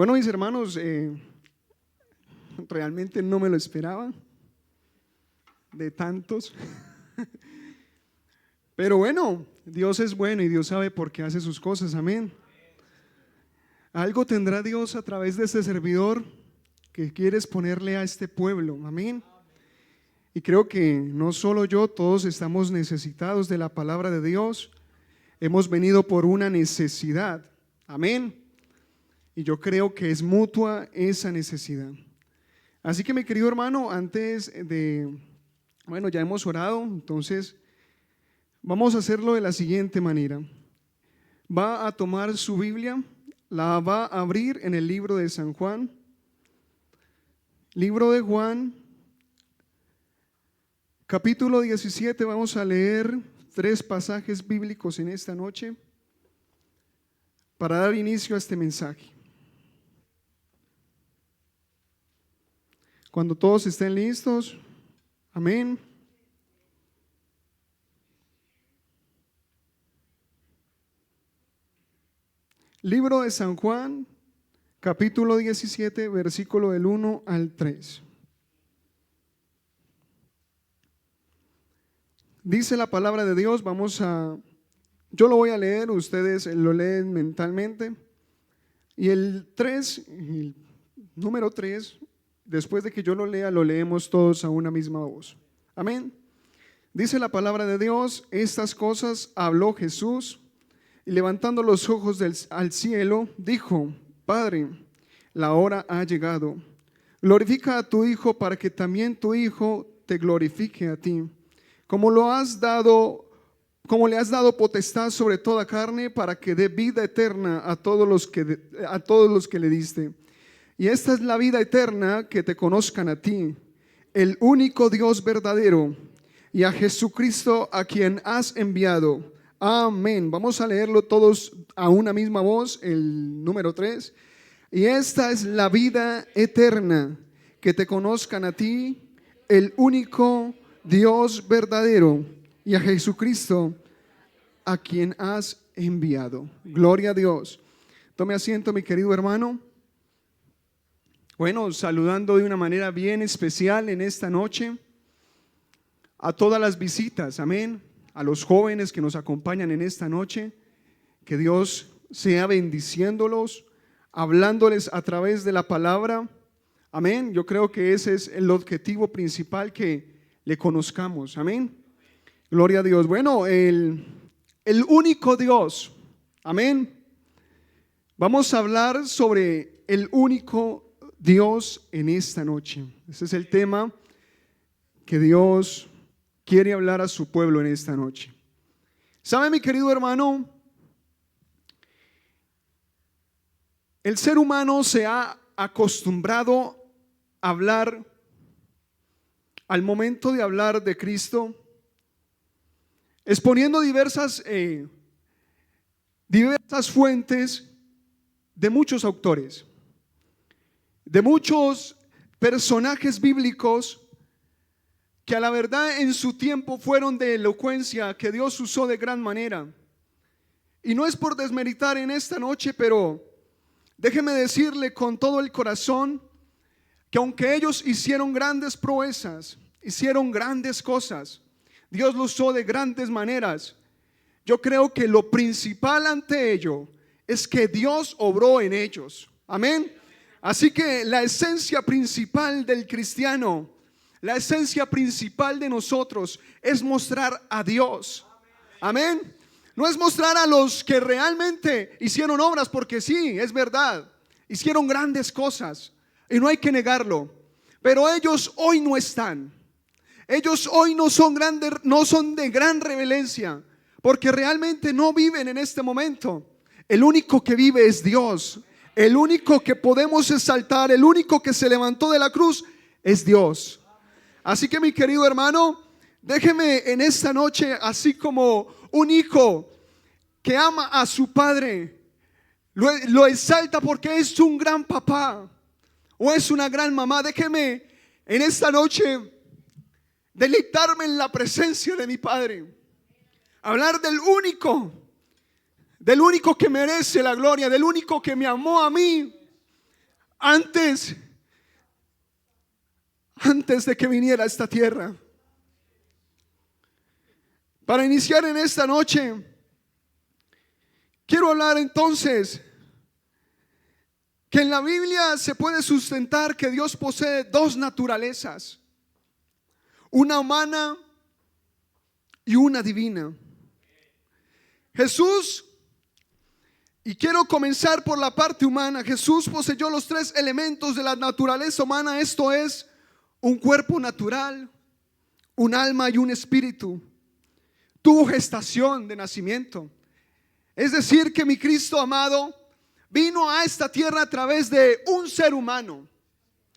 Bueno, mis hermanos, realmente no me lo esperaba, de tantos. Pero bueno, Dios es bueno y Dios sabe por qué hace sus cosas, amén. Algo tendrá Dios a través de este servidor que quieres ponerle a este pueblo, amén. Y creo que no solo yo, todos estamos necesitados de la palabra de Dios. Hemos venido por una necesidad, amén. Y yo creo que es mutua esa necesidad. Así que mi querido hermano, bueno, ya hemos orado, entonces vamos a hacerlo de la siguiente manera. Va a tomar su Biblia, la va a abrir en el libro de San Juan. Libro de Juan, capítulo 17, vamos a leer 3 pasajes bíblicos en esta noche para dar inicio a este mensaje. Cuando todos estén listos, amén. Libro de San Juan, capítulo 17, versículo del 1 al 3. Dice la palabra de Dios, yo lo voy a leer, ustedes lo leen mentalmente. Y el número 3, después de que yo lo lea, lo leemos todos a una misma voz. Amén. Dice la palabra de Dios: estas cosas habló Jesús, y levantando los ojos al cielo, dijo: Padre, la hora ha llegado. Glorifica a tu Hijo para que también tu Hijo te glorifique a ti. Como le has dado potestad sobre toda carne, para que dé vida eterna a todos los que le diste. Y esta es la vida eterna, que te conozcan a ti, el único Dios verdadero, y a Jesucristo, a quien has enviado. Amén. Vamos a leerlo todos a una misma voz, el número 3. Y esta es la vida eterna, que te conozcan a ti, el único Dios verdadero, y a Jesucristo, a quien has enviado. Gloria a Dios. Tome asiento, mi querido hermano. Bueno, saludando de una manera bien especial en esta noche a todas las visitas, amén, a los jóvenes que nos acompañan en esta noche. Que Dios sea bendiciéndolos, hablándoles a través de la palabra, amén. Yo creo que ese es el objetivo principal, que le conozcamos, amén. Gloria a Dios. Bueno, el único Dios, amén. Vamos a hablar sobre el único Dios en esta noche. Ese es el tema que Dios quiere hablar a su pueblo en esta noche. ¿Sabe, mi querido hermano? El ser humano se ha acostumbrado a hablar, al momento de hablar de Cristo, exponiendo diversas fuentes de muchos autores, de muchos personajes bíblicos que a la verdad en su tiempo fueron de elocuencia, que Dios usó de gran manera. Y no es por desmeritar en esta noche, pero déjeme decirle con todo el corazón que aunque ellos hicieron grandes proezas, hicieron grandes cosas, Dios los usó de grandes maneras, yo creo que lo principal ante ello es que Dios obró en ellos. Amén. Así que la esencia principal del cristiano, la esencia principal de nosotros, es mostrar a Dios. Amén. No es mostrar a los que realmente hicieron obras, porque sí, es verdad, hicieron grandes cosas y no hay que negarlo, pero ellos hoy no están. Ellos hoy no son de gran revelancia, porque realmente no viven en este momento. El único que vive es Dios. El único que podemos exaltar, el único que se levantó de la cruz es Dios. Así que, mi querido hermano, déjeme en esta noche, así como un hijo que ama a su padre, lo exalta porque es un gran papá o es una gran mamá. Déjeme en esta noche deleitarme en la presencia de mi Padre, hablar del único que merece la gloria, del único que me amó a mí, antes de que viniera a esta tierra. Para iniciar en esta noche, quiero hablar entonces que en la Biblia se puede sustentar que Dios posee dos naturalezas, una humana y una divina. Jesús, y quiero comenzar por la parte humana, Jesús poseyó los tres elementos de la naturaleza humana, esto es, un cuerpo natural, un alma y un espíritu. Tuvo gestación de nacimiento. Es decir, que mi Cristo amado vino a esta tierra a través de un ser humano.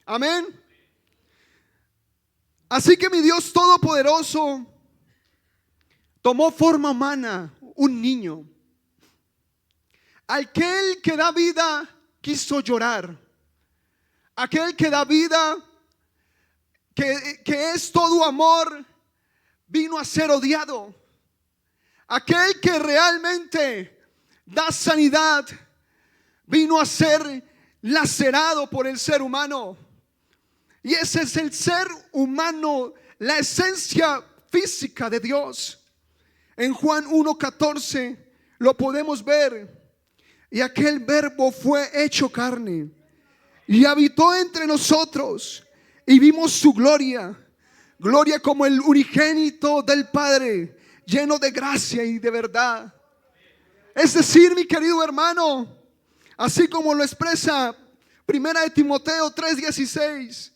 Amén. Así que mi Dios todopoderoso tomó forma humana, un niño. Aquel que da vida quiso llorar. Aquel que da vida, que es todo amor, vino a ser odiado. Aquel que realmente da sanidad, vino a ser lacerado por el ser humano. Y ese es el ser humano, la esencia física de Dios. En Juan 1:14 lo podemos ver. Y aquel verbo fue hecho carne y habitó entre nosotros, y vimos su gloria, gloria como el unigénito del Padre, lleno de gracia y de verdad. Es decir, mi querido hermano, así como lo expresa 1 de Timoteo 3:16,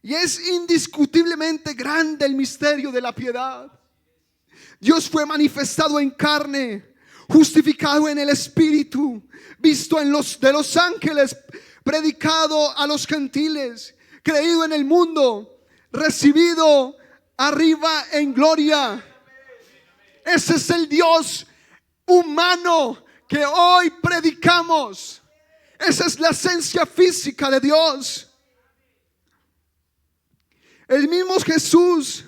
y es indiscutiblemente grande el misterio de la piedad. Dios fue manifestado en carne, justificado en el Espíritu, visto en de los ángeles, predicado a los gentiles, creído en el mundo, recibido arriba en gloria. Ese es el Dios humano que hoy predicamos. Esa es la esencia física de Dios. El mismo Jesús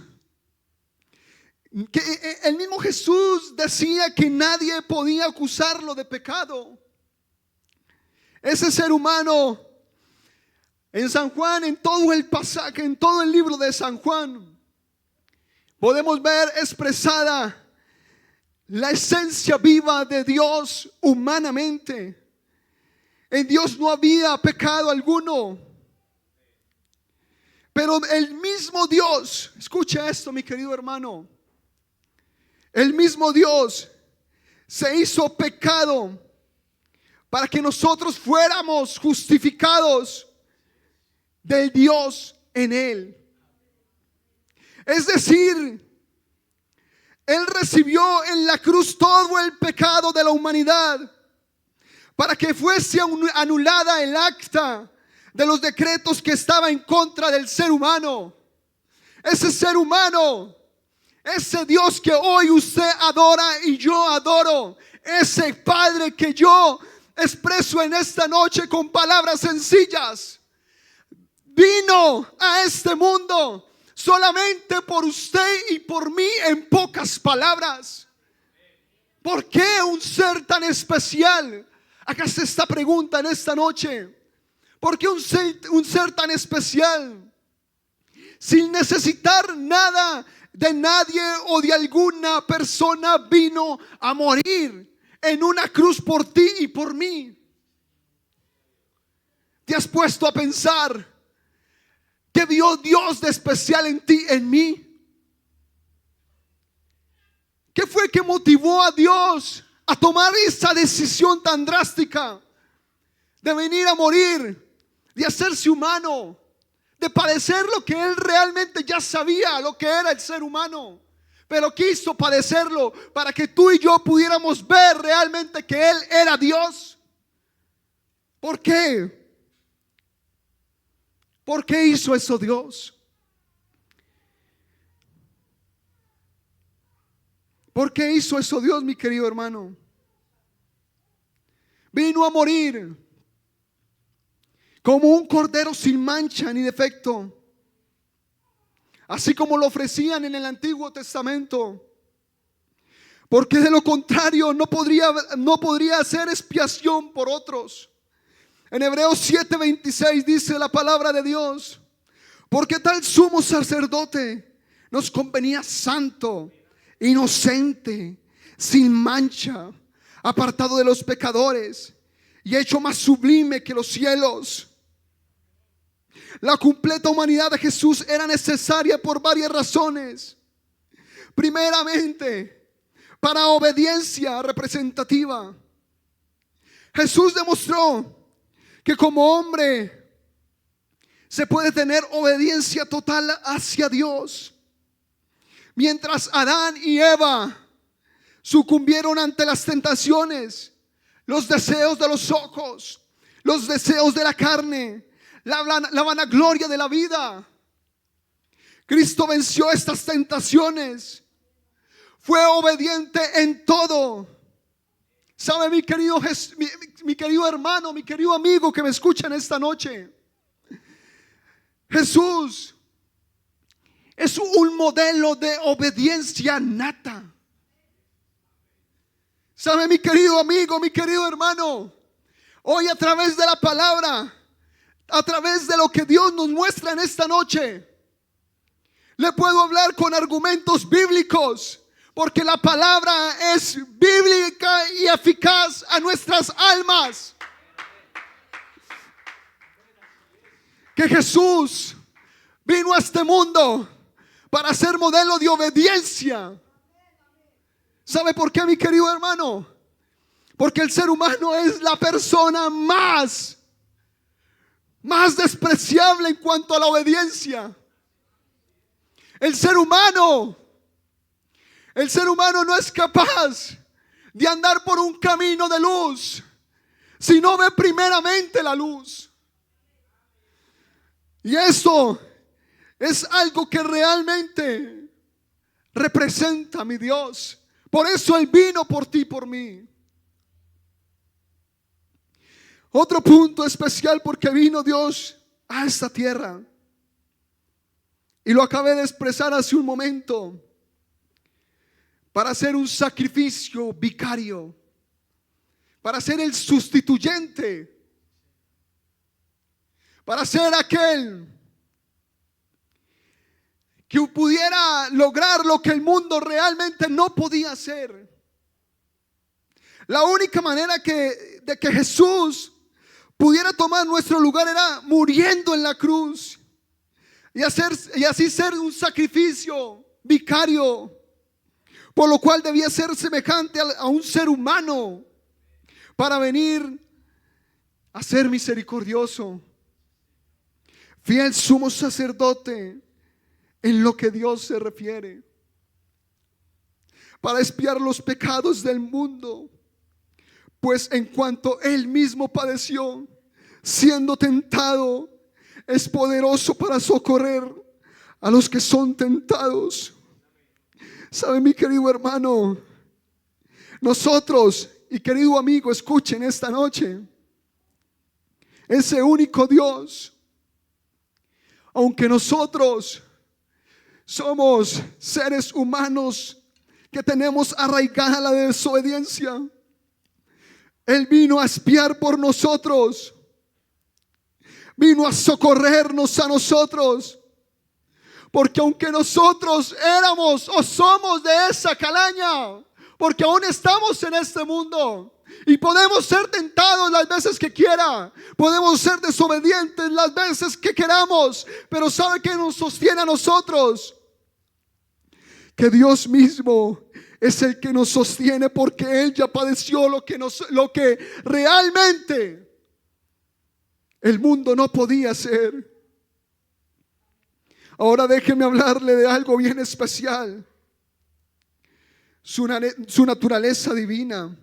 decía que nadie podía acusarlo de pecado. Ese ser humano, en San Juan, en todo el pasaje, en todo el libro de San Juan, podemos ver expresada la esencia viva de Dios humanamente. En Dios no había pecado alguno. Pero el mismo Dios, escucha esto, mi querido hermano, el mismo Dios se hizo pecado para que nosotros fuéramos justificados del Dios en Él. Es decir, Él recibió en la cruz todo el pecado de la humanidad para que fuese anulada el acta de los decretos que estaba en contra del ser humano. Ese ser humano, ese Dios que hoy usted adora y yo adoro, ese Padre que yo expreso en esta noche con palabras sencillas, vino a este mundo solamente por usted y por mí. En pocas palabras, ¿por qué un ser tan especial? Hágase esta pregunta en esta noche. ¿Por qué un ser tan especial, sin necesitar nada de nadie o de alguna persona, vino a morir en una cruz por ti y por mí? ¿Te has puesto a pensar qué vio Dios de especial en ti, en mí? ¿Qué fue que motivó a Dios a tomar esa decisión tan drástica de venir a morir, de hacerse humano, de padecer lo que Él realmente ya sabía, lo que era el ser humano, pero quiso padecerlo para que tú y yo pudiéramos ver realmente que Él era Dios? ¿Por qué? ¿Por qué hizo eso Dios? ¿Por qué hizo eso Dios, mi querido hermano? Vino a morir como un cordero sin mancha ni defecto, así como lo ofrecían en el Antiguo Testamento, porque de lo contrario no podría hacer expiación por otros. En Hebreos 7:26 dice la palabra de Dios: porque tal sumo sacerdote nos convenía santo, inocente, sin mancha, apartado de los pecadores y hecho más sublime que los cielos. La completa humanidad de Jesús era necesaria por varias razones. Primeramente, para obediencia representativa. Jesús demostró que como hombre se puede tener obediencia total hacia Dios. Mientras Adán y Eva sucumbieron ante las tentaciones, los deseos de los ojos, los deseos de la carne, la vanagloria de la vida, Cristo venció estas tentaciones. Fue obediente en todo. ¿Sabe, mi querido hermano, mi querido amigo que me escucha en esta noche? Jesús es un modelo de obediencia nata. ¿Sabe, mi querido amigo, mi querido hermano? Hoy, a través de la palabra, a través de lo que Dios nos muestra en esta noche, le puedo hablar con argumentos bíblicos, porque la palabra es bíblica y eficaz a nuestras almas. Que Jesús vino a este mundo para ser modelo de obediencia. ¿Sabe por qué, mi querido hermano? Porque el ser humano es la persona más despreciable en cuanto a la obediencia. El ser humano no es capaz de andar por un camino de luz si no ve primeramente la luz. Y esto es algo que realmente representa a mi Dios. Por eso Él vino por ti y por mí. Otro punto especial, porque vino Dios a esta tierra. Y lo acabé de expresar hace un momento. Para hacer un sacrificio vicario. Para ser el sustituyente. Para ser aquel que pudiera lograr lo que el mundo realmente no podía hacer. La única manera de que Jesús pudiera tomar nuestro lugar era muriendo en la cruz y así ser un sacrificio vicario, por lo cual debía ser semejante a un ser humano para venir a ser misericordioso, fiel sumo sacerdote en lo que Dios se refiere, para expiar los pecados del mundo. Pues en cuanto Él mismo padeció, siendo tentado, es poderoso para socorrer a los que son tentados. ¿Sabe, mi querido hermano? Nosotros, y querido amigo, escuchen esta noche. Ese único Dios, aunque nosotros somos seres humanos que tenemos arraigada la desobediencia, Él vino a expiar por nosotros. Vino a socorrernos a nosotros. Porque aunque nosotros éramos o somos de esa calaña, porque aún estamos en este mundo y podemos ser tentados las veces que quiera, podemos ser desobedientes las veces que queramos, pero ¿sabe qué nos sostiene a nosotros? Que Dios mismo es el que nos sostiene, porque Él ya padeció lo que realmente el mundo no podía hacer. Ahora déjeme hablarle de algo bien especial. Su naturaleza divina.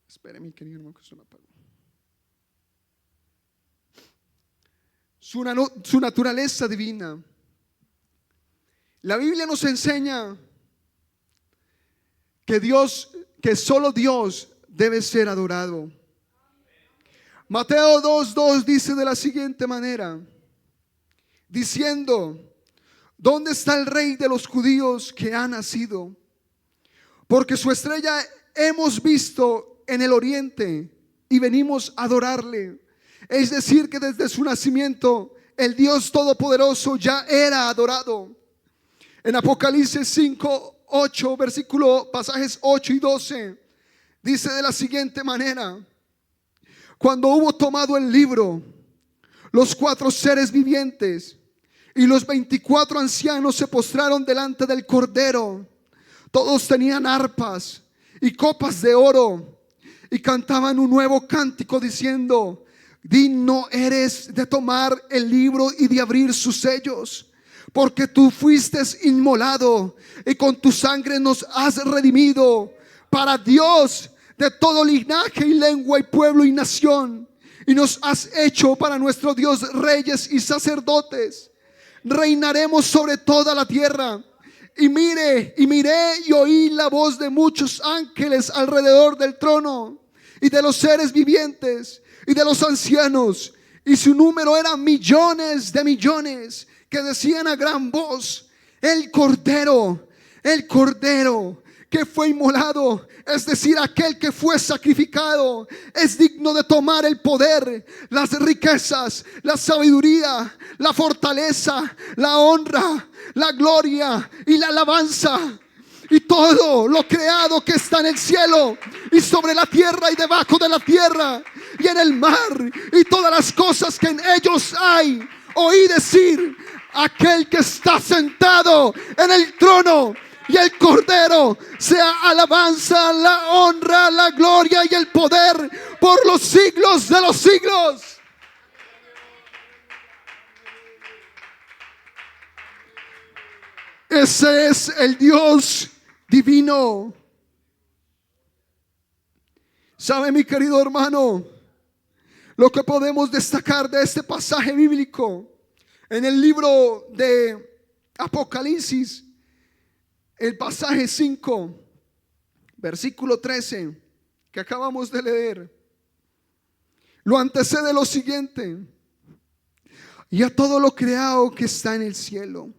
Espere, mi querido hermano, que se me apagó. Su naturaleza divina. La Biblia nos enseña que solo Dios debe ser adorado. Mateo 2:2 dice de la siguiente manera, diciendo: ¿dónde está el rey de los judíos que ha nacido? Porque su estrella hemos visto en el oriente y venimos a adorarle. Es decir, que desde su nacimiento el Dios Todopoderoso ya era adorado. En Apocalipsis 5, 8, pasajes 8 y 12, dice de la siguiente manera: cuando hubo tomado el libro, los 4 seres vivientes y los 24 ancianos se postraron delante del Cordero. Todos tenían arpas y copas de oro y cantaban un nuevo cántico diciendo: digno eres de tomar el libro y de abrir sus sellos, porque tú fuiste inmolado y con tu sangre nos has redimido para Dios de todo linaje y lengua y pueblo y nación, y nos has hecho para nuestro Dios reyes y sacerdotes. Reinaremos sobre toda la tierra. Y miré y oí la voz de muchos ángeles alrededor del trono y de los seres vivientes y de los ancianos, y su número era millones de millones, que decían a gran voz: el Cordero que fue inmolado, es decir, aquel que fue sacrificado, es digno de tomar el poder, las riquezas, la sabiduría, la fortaleza, la honra, la gloria y la alabanza. Y todo lo creado que está en el cielo y sobre la tierra y debajo de la tierra y en el mar y todas las cosas que en ellos hay, oí decir: aquel que está sentado en el trono y el Cordero sea alabanza, la honra, la gloria y el poder por los siglos de los siglos. Ese es el Dios divino. ¿Sabe, mi querido hermano, lo que podemos destacar de este pasaje bíblico? En el libro de Apocalipsis, el pasaje 5, versículo 13, que acabamos de leer, lo antecede lo siguiente: y a todo lo creado que está en el cielo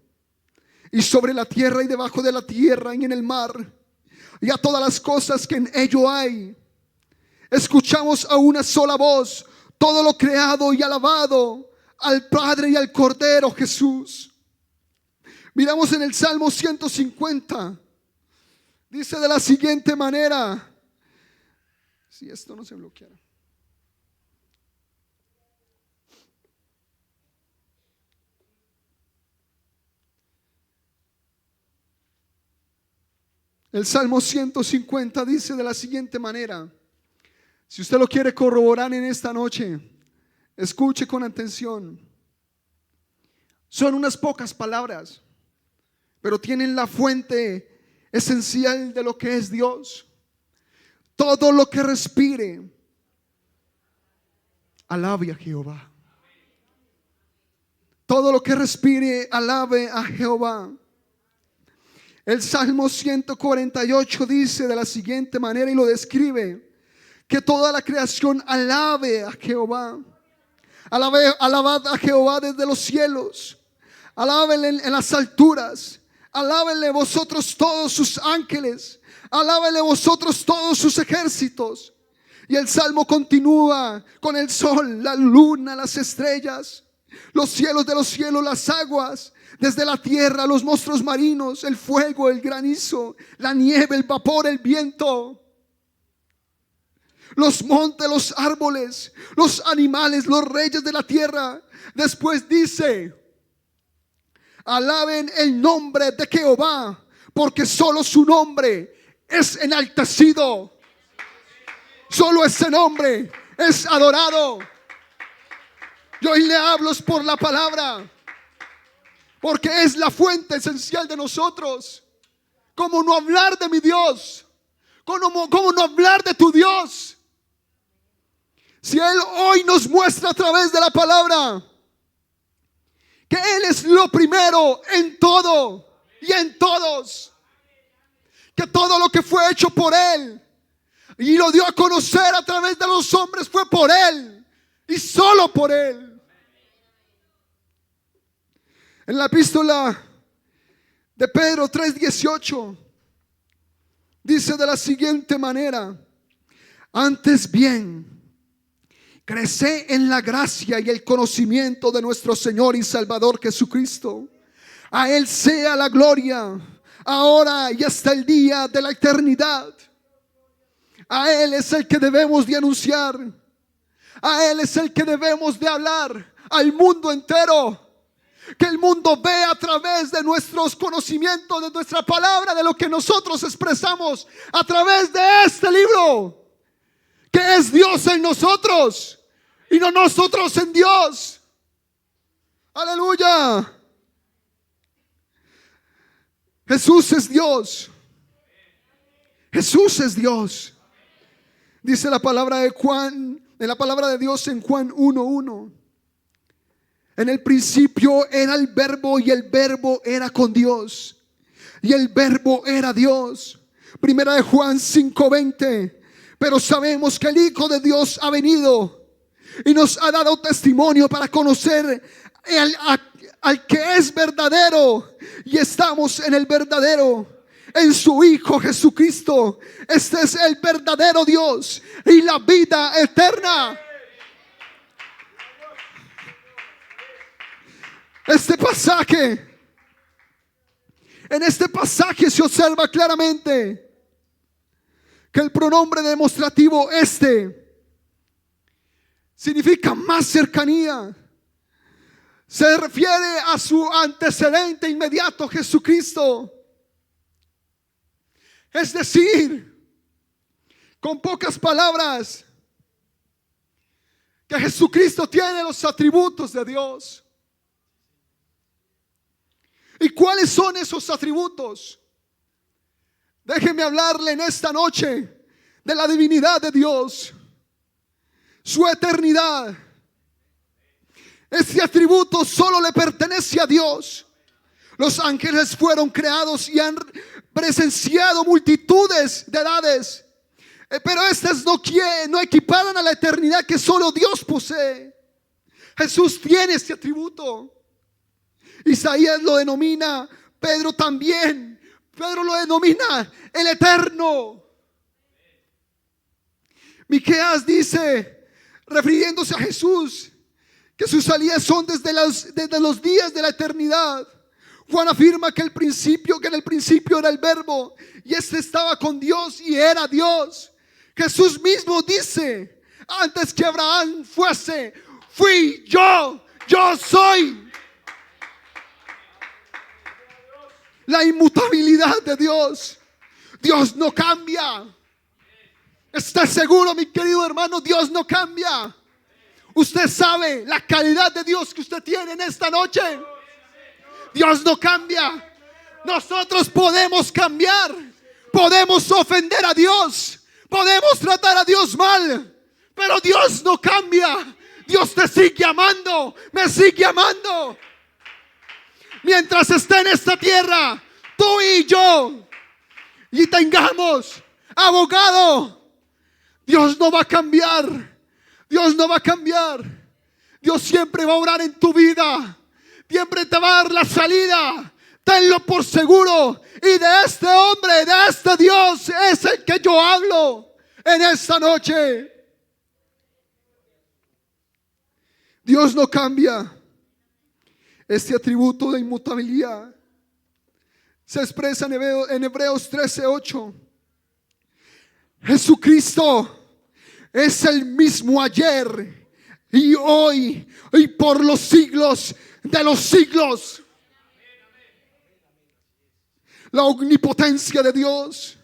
y sobre la tierra y debajo de la tierra y en el mar, y a todas las cosas que en ello hay, escuchamos a una sola voz todo lo creado y alabado al Padre y al Cordero Jesús. Miramos en el Salmo 150, dice de la siguiente manera, si esto no se bloqueara. El Salmo 150 dice de la siguiente manera. Si usted lo quiere corroborar en esta noche, escuche con atención. Son unas pocas palabras, pero tienen la fuente esencial de lo que es Dios. Todo lo que respire, alabe a Jehová. Todo lo que respire, alabe a Jehová. El Salmo 148 dice de la siguiente manera y lo describe: que toda la creación alabe a Jehová. Alabad a Jehová desde los cielos, alábenle en las alturas, alábenle vosotros todos sus ángeles, alábenle vosotros todos sus ejércitos. Y el salmo continúa con el sol, la luna, las estrellas, los cielos de los cielos, las aguas, desde la tierra, los monstruos marinos, el fuego, el granizo, la nieve, el vapor, el viento, los montes, los árboles, los animales, los reyes de la tierra. Después dice: alaben el nombre de Jehová, porque solo su nombre es enaltecido. Solo ese nombre es adorado. Yo hoy le hablo por la palabra, porque es la fuente esencial de nosotros. ¿Cómo no hablar de mi Dios? ¿Cómo no hablar de tu Dios? Si Él hoy nos muestra a través de la palabra que Él es lo primero en todo y en todos, que todo lo que fue hecho por Él y lo dio a conocer a través de los hombres fue por Él y solo por Él. En la epístola de Pedro 3:18 dice de la siguiente manera: antes bien, Crece en la gracia y el conocimiento de nuestro Señor y Salvador Jesucristo. A Él sea la gloria, ahora y hasta el día de la eternidad. A Él es el que debemos de anunciar. A Él es el que debemos de hablar al mundo entero. Que el mundo vea a través de nuestros conocimientos, de nuestra palabra, de lo que nosotros expresamos a través de este libro. Que es Dios en nosotros y no nosotros en Dios. Aleluya. Jesús es Dios. Jesús es Dios. Dice la palabra de Juan, en la palabra de Dios en Juan 1:1. En el principio era el verbo y el verbo era con Dios y el verbo era Dios. Primera de Juan 5:20. Pero sabemos que el Hijo de Dios ha venido y nos ha dado testimonio para conocer al que es verdadero, y estamos en el verdadero, en su Hijo Jesucristo. Este es el verdadero Dios y la vida eterna. En este pasaje se observa claramente que el pronombre demostrativo significa más cercanía. Se refiere a su antecedente inmediato, Jesucristo. Es decir, con pocas palabras, que Jesucristo tiene los atributos de Dios. ¿Y cuáles son esos atributos? Déjeme hablarle en esta noche de la divinidad de Dios, su eternidad. Este atributo solo le pertenece a Dios. Los ángeles fueron creados y han presenciado multitudes de edades, pero estas no equiparan a la eternidad que solo Dios posee. Jesús tiene este atributo. Isaías lo denomina, Pedro también. Pedro lo denomina el eterno. Miqueas dice, refiriéndose a Jesús, que sus salidas son desde los días de la eternidad. Juan afirma que en el principio era el verbo, y este estaba con Dios y era Dios. Jesús mismo dice, antes que Abraham fuese, fui yo soy. La inmutabilidad de Dios. Dios no cambia. ¿Estás seguro, mi querido hermano? Dios no cambia. Usted sabe la calidad de Dios que usted tiene en esta noche. Dios no cambia. Nosotros podemos cambiar. Podemos ofender a Dios. Podemos tratar a Dios mal. Pero Dios no cambia. Dios te sigue amando. Me sigue amando. Mientras esté en esta tierra, tú y yo, y tengamos abogado, Dios no va a cambiar. Dios no va a cambiar. Dios siempre va a orar en tu vida. Siempre te va a dar la salida. Tenlo por seguro. Y de este hombre, de este Dios, es el que yo hablo en esta noche. Dios no cambia. Este atributo de inmutabilidad se expresa en Hebreos 13:8. Jesucristo es el mismo ayer y hoy y por los siglos de los siglos. La omnipotencia de Dios.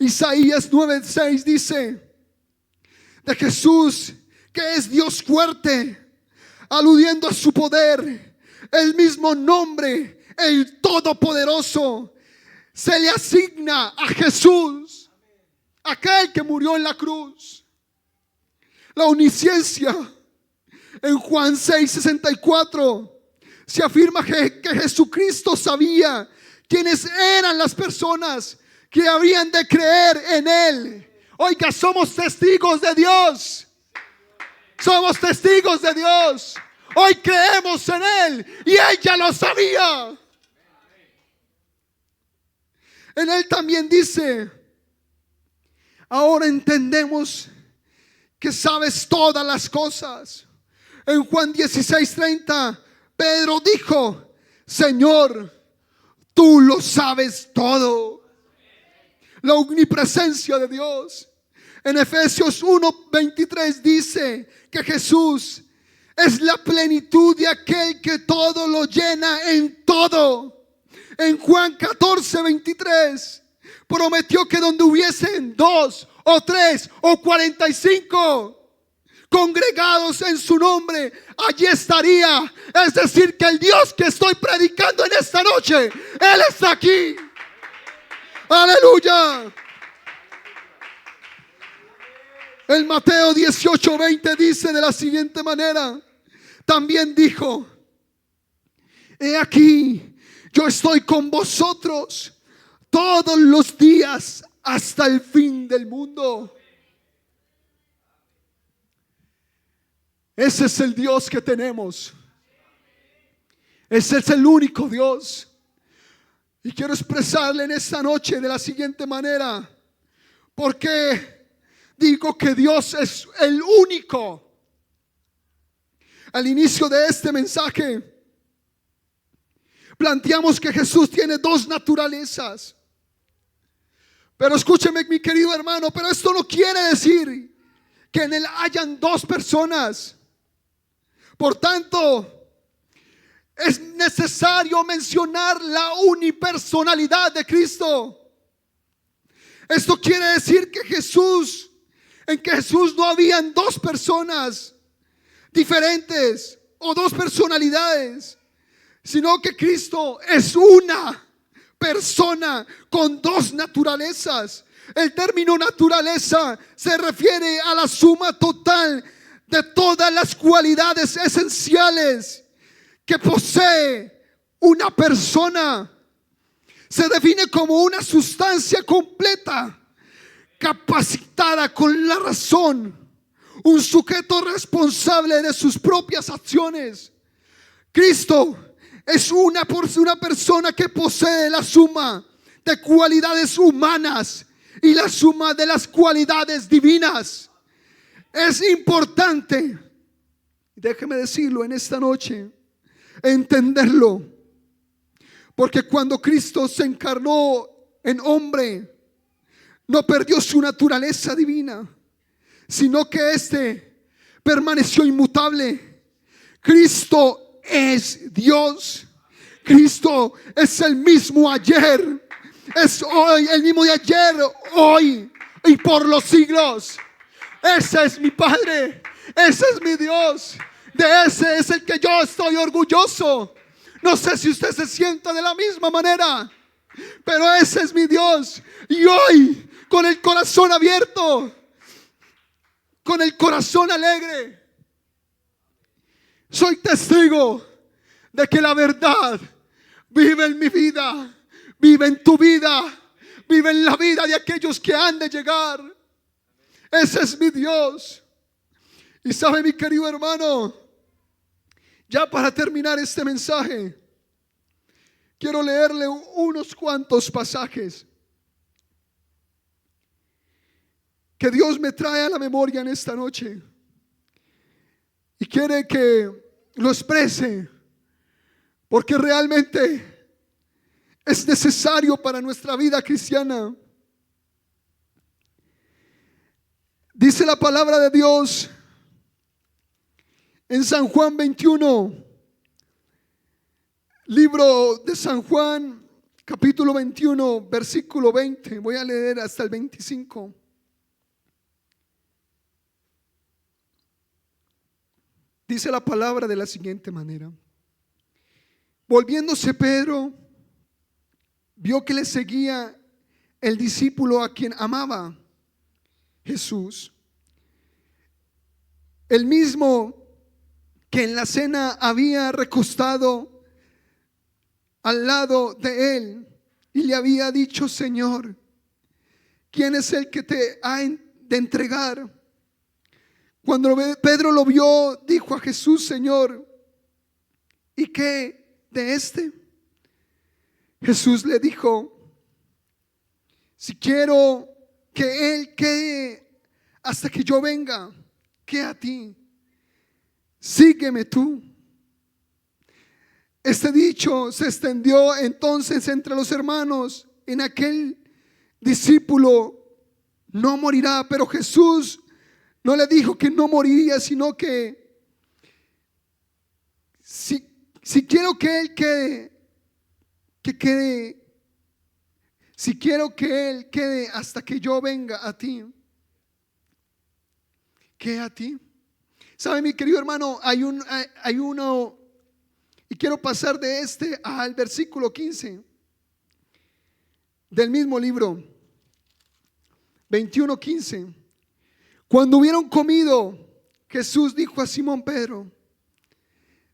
Isaías 9:6 dice de Jesús que es Dios fuerte, aludiendo a su poder. El mismo nombre, el Todopoderoso, se le asigna a Jesús, aquel que murió en la cruz. La omnisciencia, en Juan 6:64, se afirma que Jesucristo sabía quiénes eran las personas que habrían de creer en Él. Oiga, somos testigos de Dios. Somos testigos de Dios. Hoy creemos en Él y ella lo sabía. En Él también dice, ahora entendemos que sabes todas las cosas. En Juan 16:30, Pedro dijo: Señor, tú lo sabes todo. La omnipresencia de Dios. En Efesios 1:23 dice que Jesús es la plenitud de aquel que todo lo llena en todo. En Juan 14:23 prometió que donde hubiesen 2 o 3 o 45 congregados en su nombre, allí estaría. Es decir, que el Dios que estoy predicando en esta noche, Él está aquí. Aleluya. En Mateo 18:20 dice de la siguiente manera: también dijo: he aquí, yo estoy con vosotros todos los días hasta el fin del mundo. Ese es el Dios que tenemos. Ese es el único Dios. Y quiero expresarle en esta noche de la siguiente manera: porque digo que Dios es el único. Al inicio de este mensaje planteamos que Jesús tiene dos naturalezas. Pero escúcheme, mi querido hermano, pero esto no quiere decir que en él hayan dos personas. Por tanto, es necesario mencionar la unipersonalidad de Cristo. Esto quiere decir que en Jesús no habían dos personas diferentes o dos personalidades, sino que Cristo es una persona con dos naturalezas. El término naturaleza se refiere a la suma total de todas las cualidades esenciales que posee una persona. Se define como una sustancia completa, capacitada con la razón, un sujeto responsable de sus propias acciones. Cristo es una persona que posee la suma de cualidades humanas y la suma de las cualidades divinas. Es importante, déjeme decirlo en esta noche, entenderlo, porque cuando Cristo se encarnó en hombre, no perdió su naturaleza divina, sino que éste permaneció inmutable. Cristo es Dios. Cristo es el mismo ayer, es hoy, el mismo de ayer, hoy y por los siglos. Ese es mi Padre, ese es mi Dios. De ese es el que yo estoy orgulloso. No sé si usted se sienta de la misma manera, pero ese es mi Dios. Y hoy, con el corazón abierto, con el corazón alegre, soy testigo de que la verdad vive en mi vida, vive en tu vida, vive en la vida de aquellos que han de llegar. Ese es mi Dios. Y sabe, mi querido hermano, ya para terminar este mensaje, quiero leerle unos cuantos pasajes que Dios me trae a la memoria en esta noche y quiere que lo exprese, porque realmente es necesario para nuestra vida cristiana. Dice la palabra de Dios en San Juan 21, libro de San Juan, capítulo 21, versículo 20. Voy a leer hasta el 25. Dice la palabra de la siguiente manera: volviéndose Pedro, vio que le seguía el discípulo a quien amaba Jesús, el mismo que en la cena había recostado al lado de él y le había dicho: Señor, ¿quién es el que te ha de entregar? Cuando Pedro lo vio, dijo a Jesús: Señor, ¿y qué de este? Jesús le dijo: si quiero que él quede hasta que yo venga, ¿qué a ti? Sígueme tú. Este dicho se extendió entonces entre los hermanos. En aquel discípulo no morirá, pero Jesús no le dijo que no moriría, sino que si quiero que él quede, si quiero que él quede hasta que yo venga a ti, ¿qué a ti? ¿Sabe, mi querido hermano? Hay uno, y quiero pasar de este al versículo 15 del mismo libro, 21:15. Cuando hubieron comido, Jesús dijo a Simón Pedro: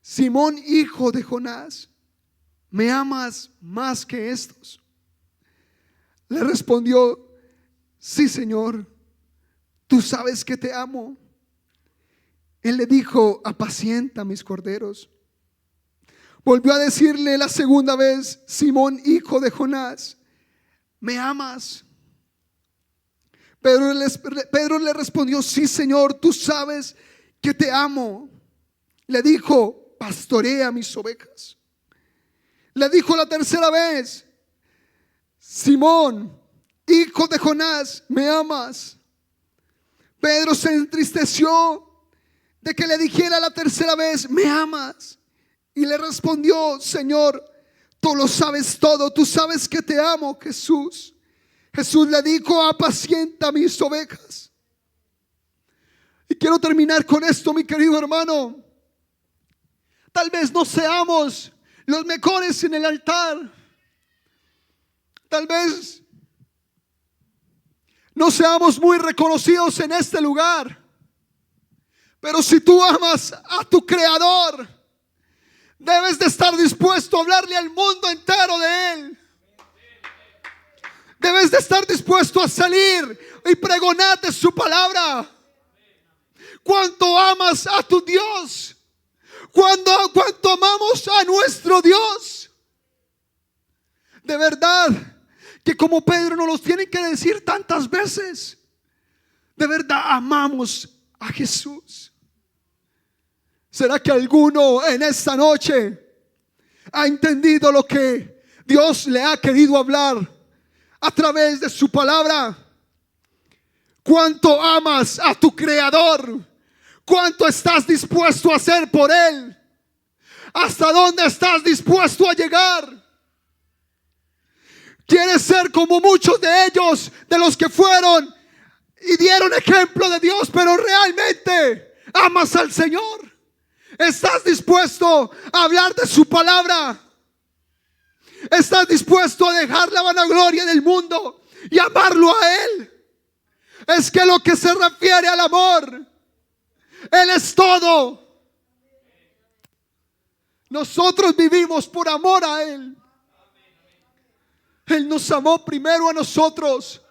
Simón, hijo de Jonás, ¿me amas más que estos? Le respondió: sí, Señor, tú sabes que te amo. Él le dijo: apacienta mis corderos. Volvió a decirle la segunda vez: Simón, hijo de Jonás, ¿me amas? Pedro le respondió: sí, Señor, tú sabes que te amo. Le dijo: pastorea mis ovejas. Le dijo la tercera vez: Simón, hijo de Jonás, ¿me amas? Pedro se entristeció de que le dijera la tercera vez: ¿me amas? Y le respondió: Señor, tú lo sabes todo, tú sabes que te amo. Jesús le dijo: apacienta mis ovejas. Y quiero terminar con esto, mi querido hermano. Tal vez no seamos los mejores en el altar. Tal vez no seamos muy reconocidos en este lugar. Pero si tú amas a tu Creador, debes de estar dispuesto a hablarle al mundo entero de Él. Debes de estar dispuesto a salir y pregonar de su palabra. ¿Cuánto amas a tu Dios? ¿Cuánto amamos a nuestro Dios? De verdad que como Pedro nos los tiene que decir tantas veces, de verdad amamos a Jesús. ¿Será que alguno en esta noche ha entendido lo que Dios le ha querido hablar a través de su palabra? ¿Cuánto amas a tu Creador? ¿Cuánto estás dispuesto a hacer por Él? ¿Hasta dónde estás dispuesto a llegar? ¿Quieres ser como muchos de ellos, de los que fueron y dieron ejemplo de Dios, pero realmente amas al Señor? ¿Estás dispuesto a hablar de su palabra? ¿Estás dispuesto a dejar la vanagloria del mundo y amarlo a Él? Es que lo que se refiere al amor, Él es todo. Nosotros vivimos por amor a Él. Él nos amó primero a nosotros.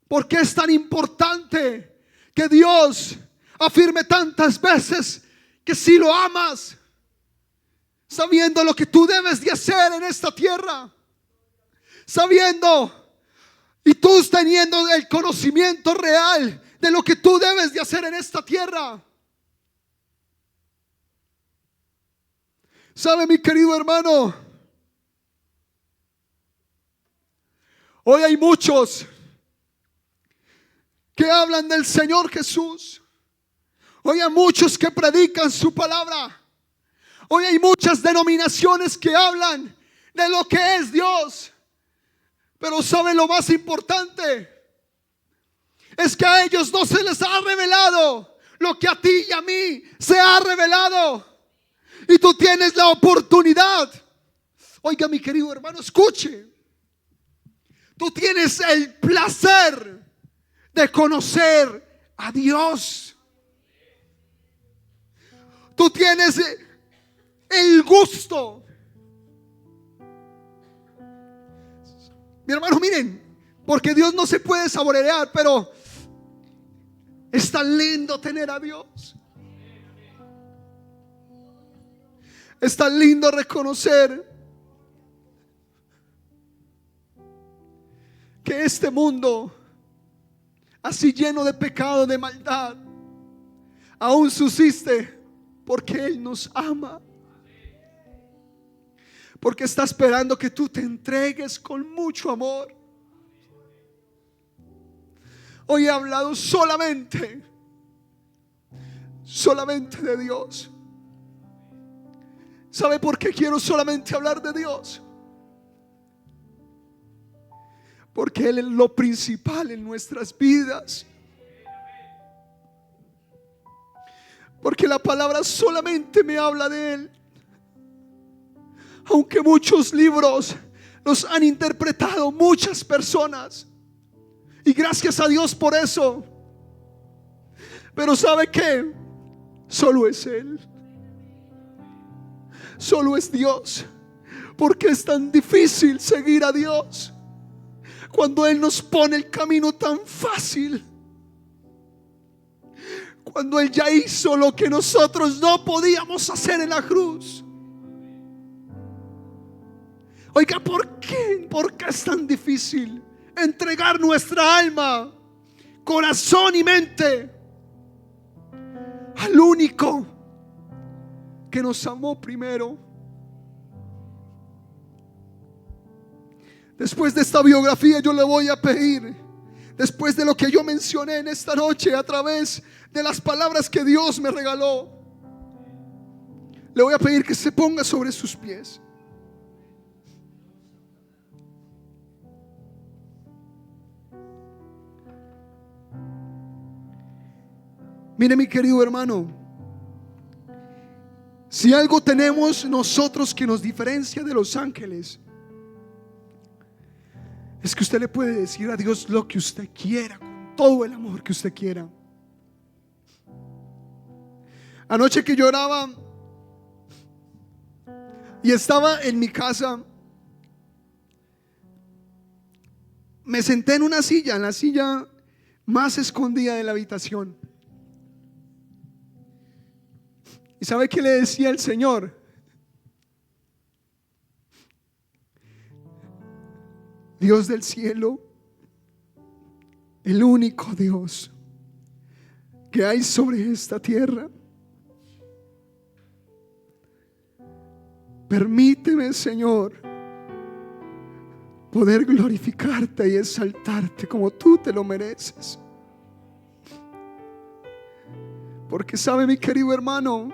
¿Por qué es tan importante que Dios afirme tantas veces que si lo amas, sabiendo lo que tú debes de hacer en esta tierra, sabiendo y tú teniendo el conocimiento real de lo que tú debes de hacer en esta tierra? ¿Sabe, mi querido hermano? Hoy hay muchos que hablan del Señor Jesús. Hoy hay muchos que predican su palabra. Hoy hay muchas denominaciones que hablan de lo que es Dios. Pero ¿saben lo más importante? Es que a ellos no se les ha revelado lo que a ti y a mí se ha revelado. Y tú tienes la oportunidad. Oiga, mi querido hermano, escuche. Tú tienes el placer de conocer a Dios. Tú tienes el gusto. Mi hermano, miren, porque Dios no se puede saborear, pero es tan lindo tener a Dios. Es tan lindo reconocer que este mundo, así lleno de pecado, de maldad, aún subsiste porque Él nos ama. Porque está esperando que tú te entregues con mucho amor. Hoy he hablado solamente de Dios. ¿Sabe por qué quiero solamente hablar de Dios? Porque Él es lo principal en nuestras vidas. Porque la palabra solamente me habla de Él. Aunque muchos libros los han interpretado muchas personas, y gracias a Dios por eso. Pero ¿sabe qué? Solo es Él. Solo es Dios. Porque es tan difícil seguir a Dios cuando Él nos pone el camino tan fácil. Cuando Él ya hizo lo que nosotros no podíamos hacer en la cruz. Oiga, ¿por qué? ¿Por qué es tan difícil entregar nuestra alma, corazón y mente al único que nos amó primero? Después de esta biografía yo le voy a pedir, después de lo que yo mencioné en esta noche a través de las palabras que Dios me regaló, le voy a pedir que se ponga sobre sus pies. Mire, mi querido hermano, si algo tenemos nosotros que nos diferencia de los ángeles, es que usted le puede decir a Dios lo que usted quiera, con todo el amor que usted quiera. Anoche que lloraba y estaba en mi casa, me senté en una silla, en la silla más escondida de la habitación. ¿Y sabe qué le decía el Señor? Dios del cielo, el único Dios que hay sobre esta tierra, permíteme, Señor, poder glorificarte y exaltarte como tú te lo mereces. Porque sabe, mi querido hermano,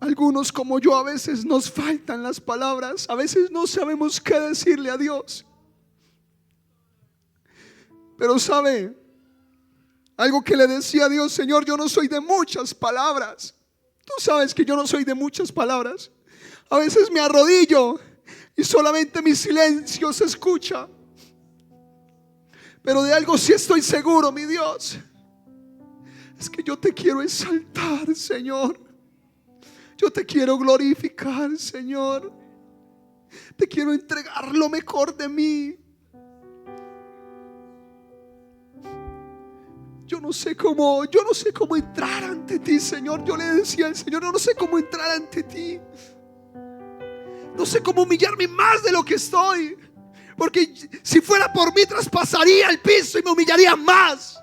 algunos como yo a veces nos faltan las palabras, a veces no sabemos qué decirle a Dios. Pero sabe, algo que le decía a Dios: Señor, yo no soy de muchas palabras. Tú sabes que yo no soy de muchas palabras. A veces me arrodillo y solamente mi silencio se escucha. Pero de algo sí estoy seguro, mi Dios, es que yo te quiero exaltar, Señor. Yo te quiero glorificar, Señor. Te quiero entregar lo mejor de mí. Yo no sé cómo entrar ante ti, Señor. Yo le decía al Señor: yo no sé cómo entrar ante ti. No sé cómo humillarme más de lo que estoy. Porque si fuera por mí, traspasaría el piso y me humillaría más.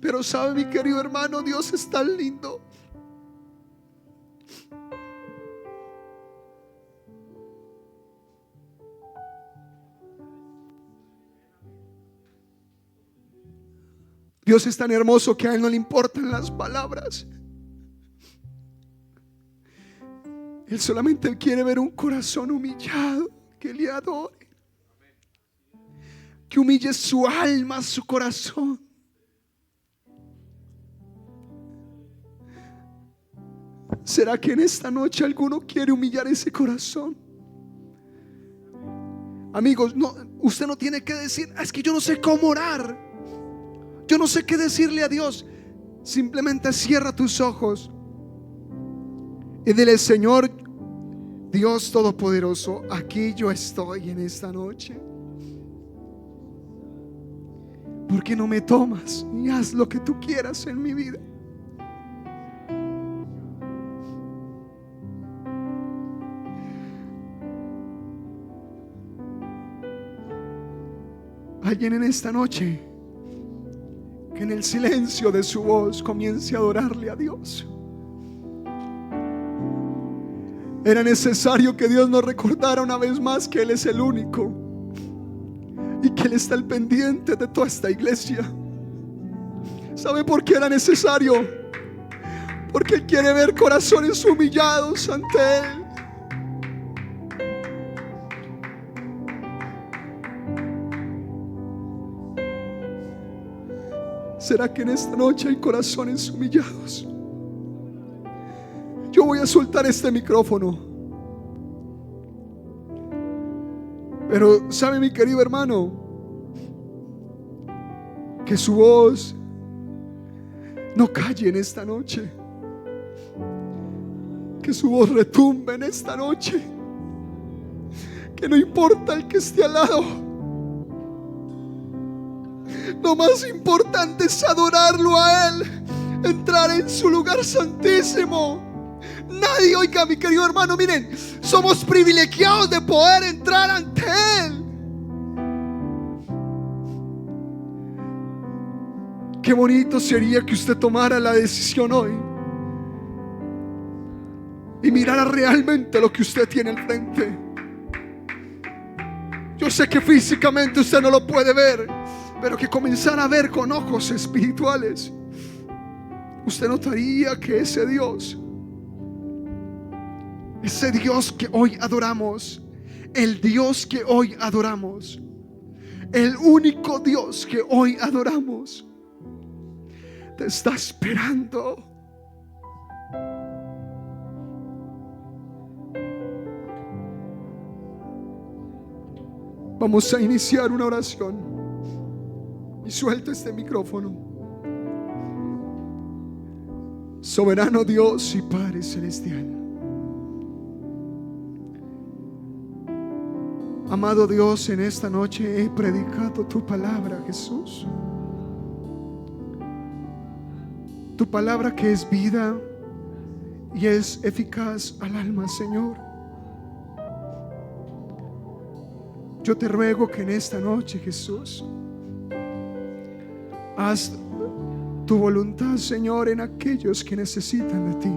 Pero sabe, mi querido hermano, Dios es tan lindo. Dios es tan hermoso que a Él no le importan las palabras. Él solamente quiere ver un corazón humillado que le adore, que humille su alma, su corazón. ¿Será que en esta noche alguno quiere humillar ese corazón? Amigos, no, usted no tiene que decir: es que yo no sé cómo orar, yo no sé qué decirle a Dios. Simplemente cierra tus ojos y dile: Señor Dios Todopoderoso, aquí yo estoy en esta noche. ¿Por qué no me tomas y haz lo que tú quieras en mi vida? Alguien en esta noche que en el silencio de su voz comience a adorarle a Dios. Era necesario que Dios nos recordara una vez más que Él es el único y que Él está al pendiente de toda esta iglesia. ¿Sabe por qué era necesario? Porque Él quiere ver corazones humillados ante Él. ¿Será que en esta noche hay corazones humillados? Yo voy a soltar este micrófono, pero ¿sabe, mi querido hermano? Que su voz no calle en esta noche, que su voz retumbe en esta noche, que no importa el que esté al lado, lo más importante es adorarlo a Él, entrar en su lugar santísimo. Nadie, oiga, mi querido hermano, miren, somos privilegiados de poder entrar ante Él. Qué bonito sería que usted tomara la decisión hoy y mirara realmente lo que usted tiene al frente. Yo sé que físicamente usted no lo puede ver, pero que comenzara a ver con ojos espirituales, usted notaría que ese Dios que hoy adoramos, el Dios que hoy adoramos, el único Dios que hoy adoramos, te está esperando. Vamos a iniciar una oración y suelto este micrófono. Soberano Dios y Padre Celestial, amado Dios, en esta noche he predicado tu palabra, Jesús. Tu palabra que es vida y es eficaz al alma, Señor. Yo te ruego que en esta noche, Jesús, haz tu voluntad, Señor, en aquellos que necesitan de ti.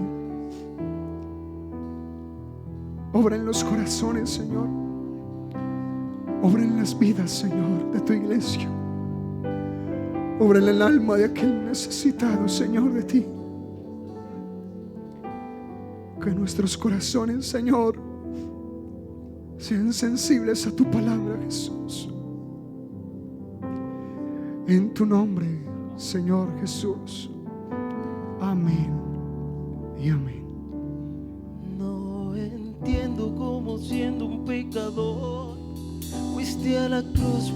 Obra en los corazones, Señor. Obra en las vidas, Señor, de tu iglesia. Obra en el alma de aquel necesitado, Señor, de ti. Que nuestros corazones, Señor, sean sensibles a tu palabra, Jesús. En tu nombre, Señor Jesús. Amén y amén. No entiendo cómo, siendo un pecador, fuiste a la cruz.